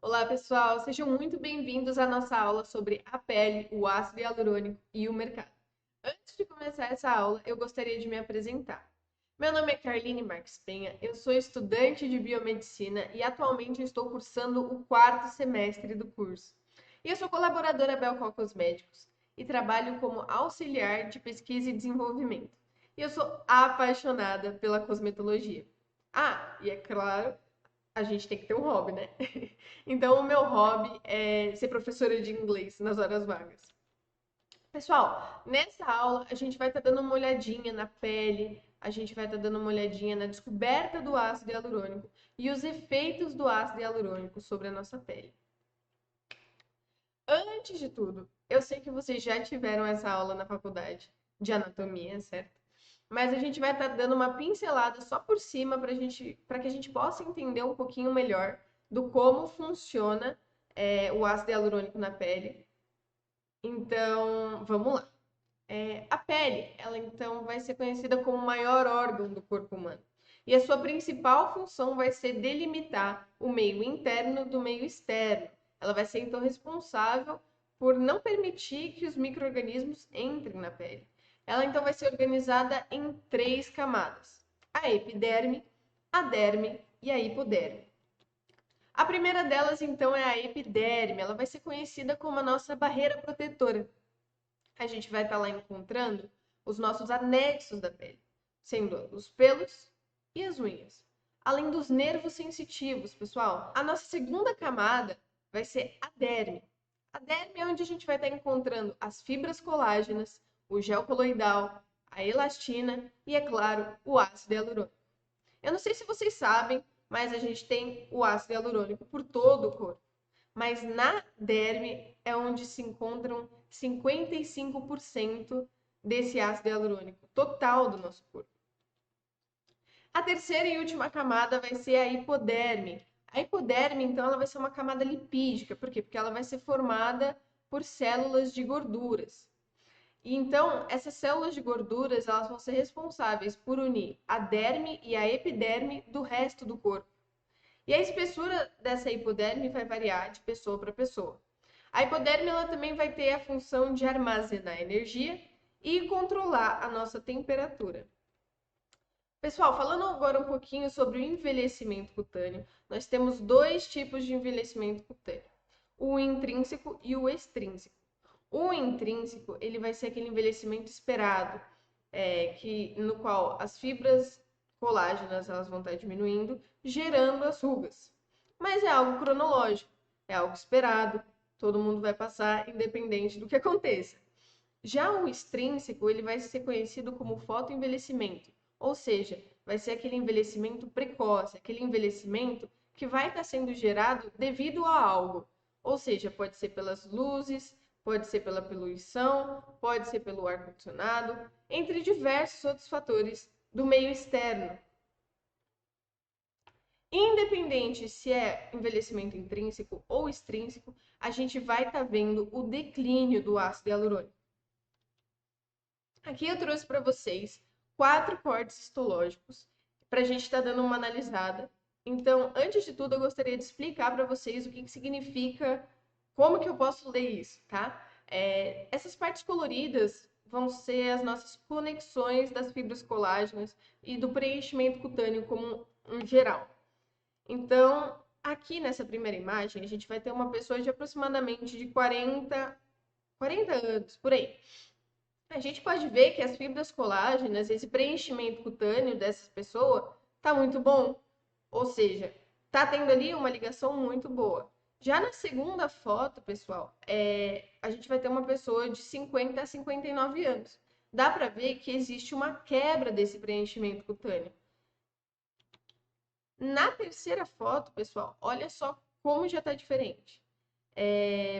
Olá, pessoal, sejam muito bem-vindos à nossa aula sobre a pele, o ácido hialurônico e o mercado. Antes de começar essa aula, eu gostaria de me apresentar. Meu nome é Carline Marques Penha, eu sou estudante de biomedicina e atualmente estou cursando o quarto semestre do curso. E eu sou colaboradora Belcol Cosméticos e trabalho como auxiliar de pesquisa e desenvolvimento. E eu sou apaixonada pela cosmetologia. Ah, e é claro, a gente tem que ter um hobby, né? Então, o meu hobby é ser professora de inglês nas horas vagas. Pessoal, nessa aula a gente vai estar dando uma olhadinha na pele, a gente vai estar dando uma olhadinha na descoberta do ácido hialurônico e os efeitos do ácido hialurônico sobre a nossa pele. Antes de tudo, eu sei que vocês já tiveram essa aula na faculdade de anatomia, certo? Mas a gente vai estar dando uma pincelada só por cima para que a gente possa entender um pouquinho melhor do como funciona o ácido hialurônico na pele. Então, vamos lá. A pele, ela então vai ser conhecida como o maior órgão do corpo humano. E a sua principal função vai ser delimitar o meio interno do meio externo. Ela vai ser então responsável por não permitir que os micro-organismos entrem na pele. Ela então vai ser organizada em três camadas: a epiderme, a derme e a hipoderme. A primeira delas, então, é a epiderme. Ela vai ser conhecida como a nossa barreira protetora. A gente vai estar lá encontrando os nossos anexos da pele, sendo os pelos e as unhas. Além dos nervos sensitivos, pessoal. A nossa segunda camada vai ser a derme. A derme é onde a gente vai estar encontrando as fibras colágenas, o gel coloidal, a elastina e, é claro, o ácido hialurônico. Eu não sei se vocês sabem, mas a gente tem o ácido hialurônico por todo o corpo. Mas na derme é onde se encontram 55% desse ácido hialurônico total do nosso corpo. A terceira e última camada vai ser a hipoderme. A hipoderme, então, ela vai ser uma camada lipídica. Por quê? Porque ela vai ser formada por células de gorduras. E então, essas células de gorduras, elas vão ser responsáveis por unir a derme e a epiderme do resto do corpo. E a espessura dessa hipoderme vai variar de pessoa para pessoa. A hipoderme ela também vai ter a função de armazenar energia e controlar a nossa temperatura. Pessoal, falando agora um pouquinho sobre o envelhecimento cutâneo, nós temos dois tipos de envelhecimento cutâneo: o intrínseco e o extrínseco. O intrínseco, ele vai ser aquele envelhecimento esperado, no qual as fibras colágenas elas vão estar diminuindo, gerando as rugas. Mas é algo cronológico, é algo esperado, todo mundo vai passar, independente do que aconteça. Já o extrínseco, ele vai ser conhecido como fotoenvelhecimento, ou seja, vai ser aquele envelhecimento precoce, aquele envelhecimento que vai estar sendo gerado devido a algo. Ou seja, pode ser pelas luzes, pode ser pela poluição, pode ser pelo ar-condicionado, entre diversos outros fatores do meio externo. Independente se é envelhecimento intrínseco ou extrínseco, a gente vai estar vendo o declínio do ácido hialurônico. Aqui eu trouxe para vocês 4 cortes histológicos para a gente estar dando uma analisada. Então, antes de tudo, eu gostaria de explicar para vocês o que significa, como que eu posso ler isso, tá? Essas partes coloridas vão ser as nossas conexões das fibras colágenas e do preenchimento cutâneo como em geral. Então, aqui nessa primeira imagem, a gente vai ter uma pessoa de aproximadamente de 40 anos, por aí. A gente pode ver que as fibras colágenas, esse preenchimento cutâneo dessa pessoa, tá muito bom. Ou seja, tá tendo ali uma ligação muito boa. Já na segunda foto, pessoal, a gente vai ter uma pessoa de 50 a 59 anos. Dá para ver que existe uma quebra desse preenchimento cutâneo. Na terceira foto, pessoal, olha só como já está diferente.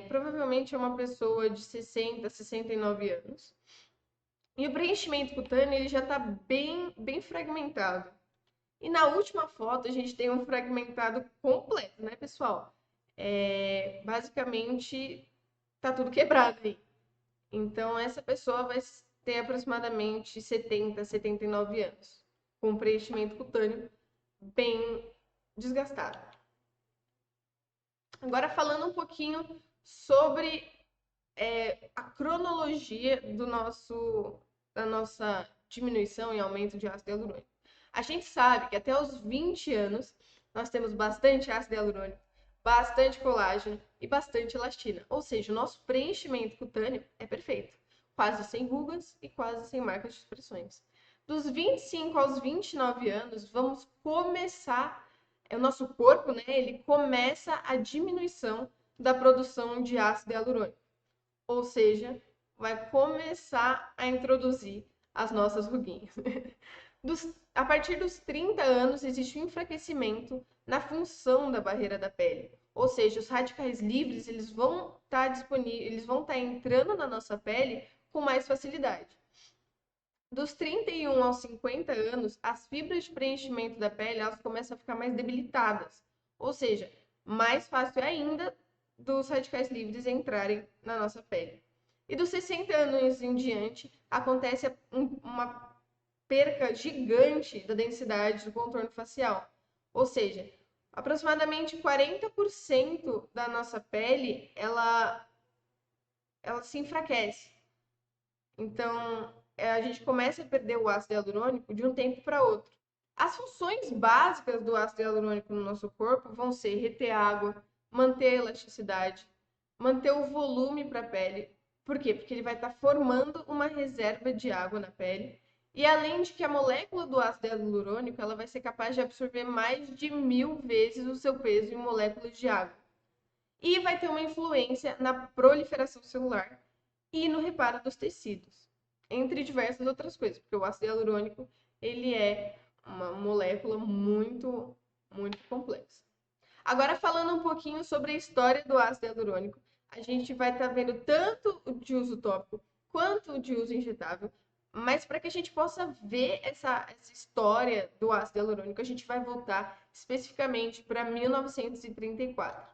Provavelmente é uma pessoa de 60 a 69 anos. E o preenchimento cutâneo ele já está bem fragmentado. E na última foto a gente tem um fragmentado completo, né, pessoal? Basicamente tá tudo quebrado aí. Então essa pessoa vai ter aproximadamente 70 a 79 anos, com preenchimento cutâneo bem desgastado. Agora falando um pouquinho sobre a cronologia da nossa diminuição e aumento de ácido hialurônico. A gente sabe que até os 20 anos nós temos bastante ácido hialurônico, bastante colágeno e bastante elastina. Ou seja, o nosso preenchimento cutâneo é perfeito, quase sem rugas e quase sem marcas de expressões. Dos 25 aos 29 anos, vamos começar, o nosso corpo, né, ele começa a diminuição da produção de ácido hialurônico. Ou seja, vai começar a introduzir as nossas ruguinhas. A partir dos 30 anos, existe um enfraquecimento na função da barreira da pele. Ou seja, os radicais livres eles vão estar disponíveis, eles vão estar entrando na nossa pele com mais facilidade. Dos 31 aos 50 anos, as fibras de preenchimento da pele elas começam a ficar mais debilitadas. Ou seja, mais fácil ainda dos radicais livres entrarem na nossa pele. E dos 60 anos em diante, acontece uma perca gigante da densidade do contorno facial. Ou seja, aproximadamente 40% da nossa pele, ela se enfraquece. Então, a gente começa a perder o ácido hialurônico de um tempo para outro. As funções básicas do ácido hialurônico no nosso corpo vão ser reter água, manter a elasticidade, manter o volume para a pele. Por quê? Porque ele vai estar formando uma reserva de água na pele. E além de que a molécula do ácido hialurônico ela vai ser capaz de absorver mais de 1000 vezes o seu peso em moléculas de água. E vai ter uma influência na proliferação celular e no reparo dos tecidos, entre diversas outras coisas, porque o ácido hialurônico ele é uma molécula muito, muito complexa. Agora, falando um pouquinho sobre a história do ácido hialurônico, a gente vai estar vendo tanto o de uso tópico quanto o de uso injetável, mas para que a gente possa ver essa história do ácido hialurônico, a gente vai voltar especificamente para 1934.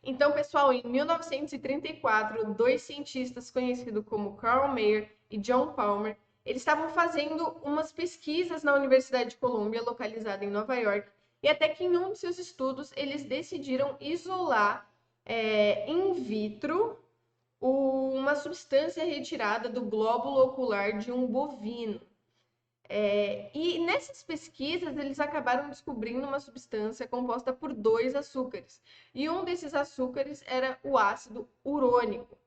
Então, pessoal, em 1934, dois cientistas conhecidos como Carl Mayer e John Palmer, eles estavam fazendo umas pesquisas na Universidade de Colômbia, localizada em Nova York, e até que em um de seus estudos eles decidiram isolar in vitro uma substância retirada do glóbulo ocular de um bovino. E nessas pesquisas, eles acabaram descobrindo uma substância composta por 2 açúcares. E um desses açúcares era o ácido urônico.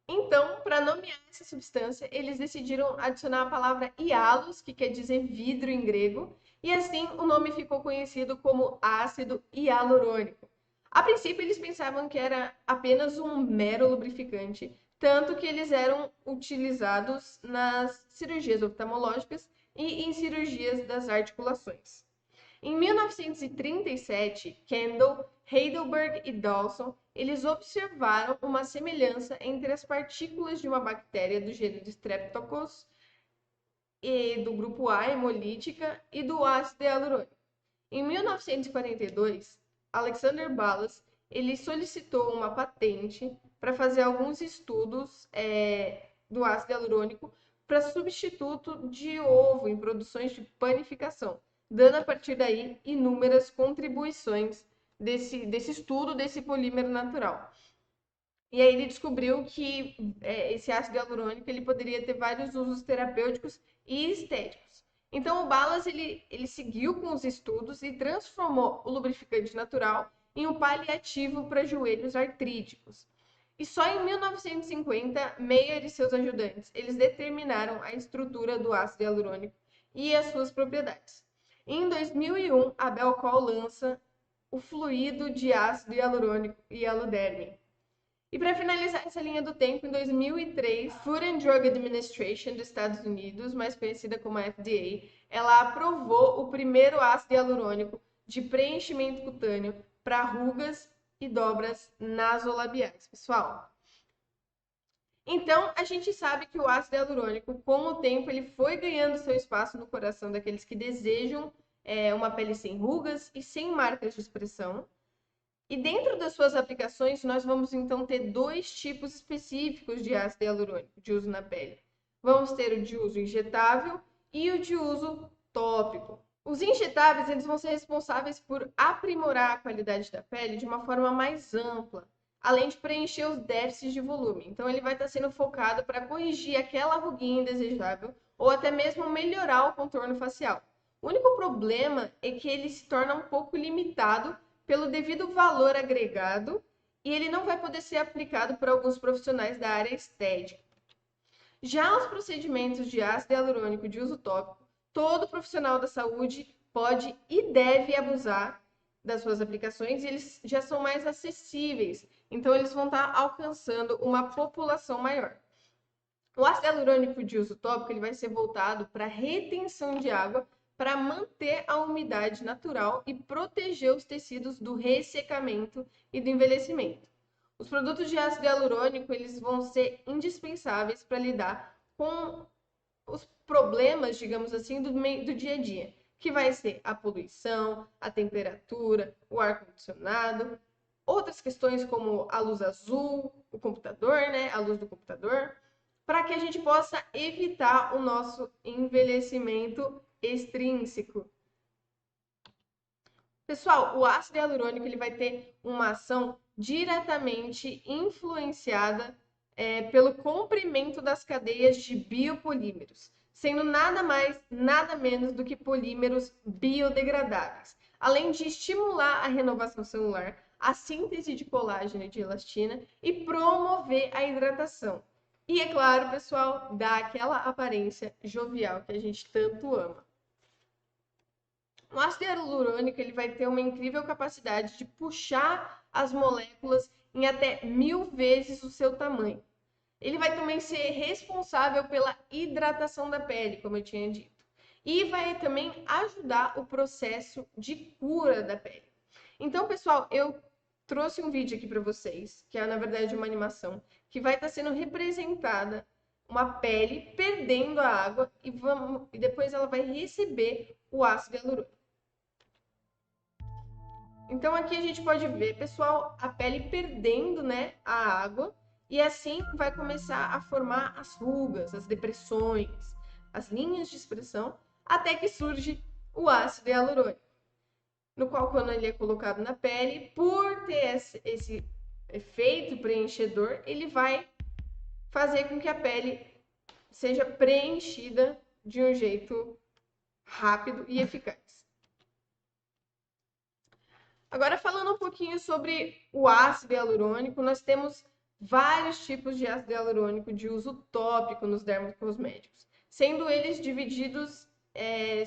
Então, para nomear essa substância, eles decidiram adicionar a palavra hialos, que quer dizer vidro em grego, e assim o nome ficou conhecido como ácido hialurônico. A princípio, eles pensavam que era apenas um mero lubrificante, tanto que eles eram utilizados nas cirurgias oftalmológicas e em cirurgias das articulações. Em 1937, Kendall, Heidelberg e Dawson, eles observaram uma semelhança entre as partículas de uma bactéria do gênero Streptococcus e do grupo A hemolítica e do ácido hialurônico. Em 1942, Alexander Ballas ele solicitou uma patente para fazer alguns estudos do ácido hialurônico para substituto de ovo em produções de panificação, dando a partir daí inúmeras contribuições desse estudo desse polímero natural. E aí ele descobriu que esse ácido hialurônico ele poderia ter vários usos terapêuticos e estéticos. Então o Ballas ele seguiu com os estudos e transformou o lubrificante natural em um paliativo para joelhos artríticos. E só em 1950, Meyer e seus ajudantes, eles determinaram a estrutura do ácido hialurônico e as suas propriedades. Em 2001, a Belcol lança o fluido de ácido hialurônico Hialodermin. E para finalizar essa linha do tempo, em 2003, Food and Drug Administration dos Estados Unidos, mais conhecida como FDA, ela aprovou o primeiro ácido hialurônico de preenchimento cutâneo para rugas e dobras nasolabiais, pessoal. Então, a gente sabe que o ácido hialurônico, com o tempo, ele foi ganhando seu espaço no coração daqueles que desejam uma pele sem rugas e sem marcas de expressão. E dentro das suas aplicações, nós vamos então ter 2 tipos específicos de ácido hialurônico de uso na pele. Vamos ter o de uso injetável e o de uso tópico. Os injetáveis, eles vão ser responsáveis por aprimorar a qualidade da pele de uma forma mais ampla, além de preencher os déficits de volume. Então, ele vai estar sendo focado para corrigir aquela ruguinha indesejável ou até mesmo melhorar o contorno facial. O único problema é que ele se torna um pouco limitado pelo devido valor agregado e ele não vai poder ser aplicado por alguns profissionais da área estética. Já os procedimentos de ácido hialurônico de uso tópico, todo profissional da saúde pode e deve abusar das suas aplicações e eles já são mais acessíveis, então eles vão estar alcançando uma população maior. O ácido hialurônico de uso tópico ele vai ser voltado para retenção de água para manter a umidade natural e proteger os tecidos do ressecamento e do envelhecimento. Os produtos de ácido hialurônico eles vão ser indispensáveis para lidar com os problemas, digamos assim, do dia a dia, que vai ser a poluição, a temperatura, o ar-condicionado, outras questões como a luz azul, o computador, né, a luz do computador, para que a gente possa evitar o nosso envelhecimento extrínseco. Pessoal, o ácido hialurônico ele vai ter uma ação diretamente influenciada pelo comprimento das cadeias de biopolímeros, sendo nada mais, nada menos do que polímeros biodegradáveis, além de estimular a renovação celular, a síntese de colágeno e de elastina e promover a hidratação. E é claro, pessoal, dá aquela aparência jovial que a gente tanto ama. O ácido hialurônico ele vai ter uma incrível capacidade de puxar as moléculas em até 1000 vezes o seu tamanho. Ele vai também ser responsável pela hidratação da pele, como eu tinha dito. E vai também ajudar o processo de cura da pele. Então, pessoal, eu trouxe um vídeo aqui para vocês, que é na verdade uma animação, que vai estar sendo representada uma pele perdendo a água e depois ela vai receber o ácido hialurônico. Então aqui a gente pode ver, pessoal, a pele perdendo, né, a água e assim vai começar a formar as rugas, as depressões, as linhas de expressão, até que surge o ácido hialurônico, no qual quando ele é colocado na pele, por ter esse efeito preenchedor, ele vai fazer com que a pele seja preenchida de um jeito rápido e eficaz. Agora, falando um pouquinho sobre o ácido hialurônico, nós temos vários tipos de ácido hialurônico de uso tópico nos dermocosméticos, sendo eles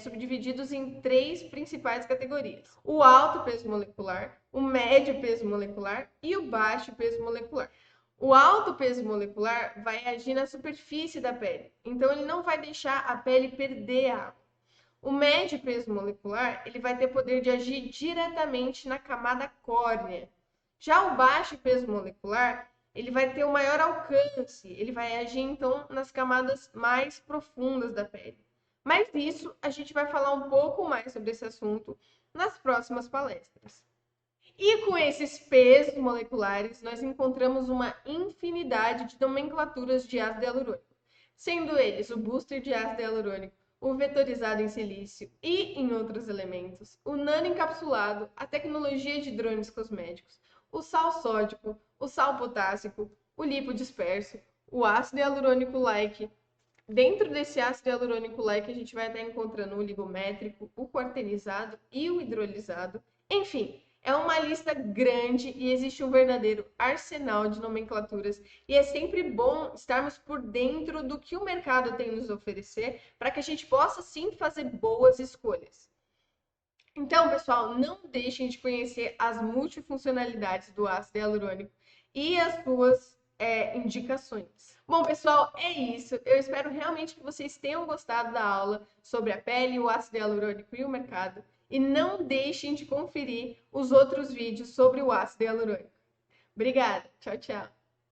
subdivididos em 3 principais categorias: o alto peso molecular, o médio peso molecular e o baixo peso molecular. O alto peso molecular vai agir na superfície da pele, então ele não vai deixar a pele perder água. O médio peso molecular, ele vai ter poder de agir diretamente na camada córnea. Já o baixo peso molecular, ele vai ter o maior alcance, ele vai agir então nas camadas mais profundas da pele. Mas isso a gente vai falar um pouco mais sobre esse assunto nas próximas palestras. E com esses pesos moleculares, nós encontramos uma infinidade de nomenclaturas de ácido hialurônico, sendo eles o booster de ácido hialurônico, o vetorizado em silício e em outros elementos, o nanoencapsulado, a tecnologia de drones cosméticos, o sal sódico, o sal potássico, o lipodisperso, o ácido hialurônico-like. Dentro desse ácido hialurônico-like, a gente vai estar encontrando o ligométrico, o quarterizado e o hidrolisado. Enfim, é uma lista grande e existe um verdadeiro arsenal de nomenclaturas e é sempre bom estarmos por dentro do que o mercado tem nos oferecer para que a gente possa sim fazer boas escolhas. Então, pessoal, não deixem de conhecer as multifuncionalidades do ácido hialurônico e as suas indicações. Bom, pessoal, é isso. Eu espero realmente que vocês tenham gostado da aula sobre a pele, o ácido hialurônico e o mercado. E não deixem de conferir os outros vídeos sobre o ácido hialurônico. Obrigada. Tchau, tchau.